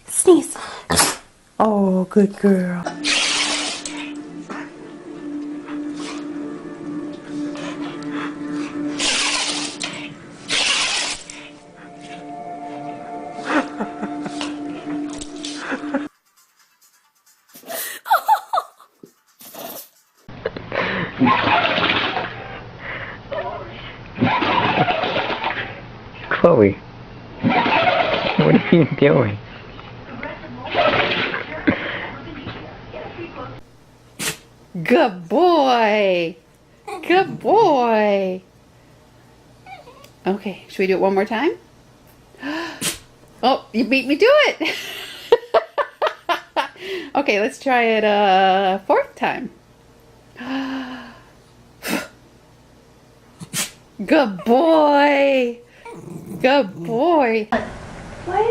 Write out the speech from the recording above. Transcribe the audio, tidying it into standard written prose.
Sneeze. Oh, good girl. Chloe, what are you doing? Good boy. Good boy. Okay, should we do it one more time? Oh, you beat me to it. Okay, let's try it a fourth time. Good boy. Good boy. Why?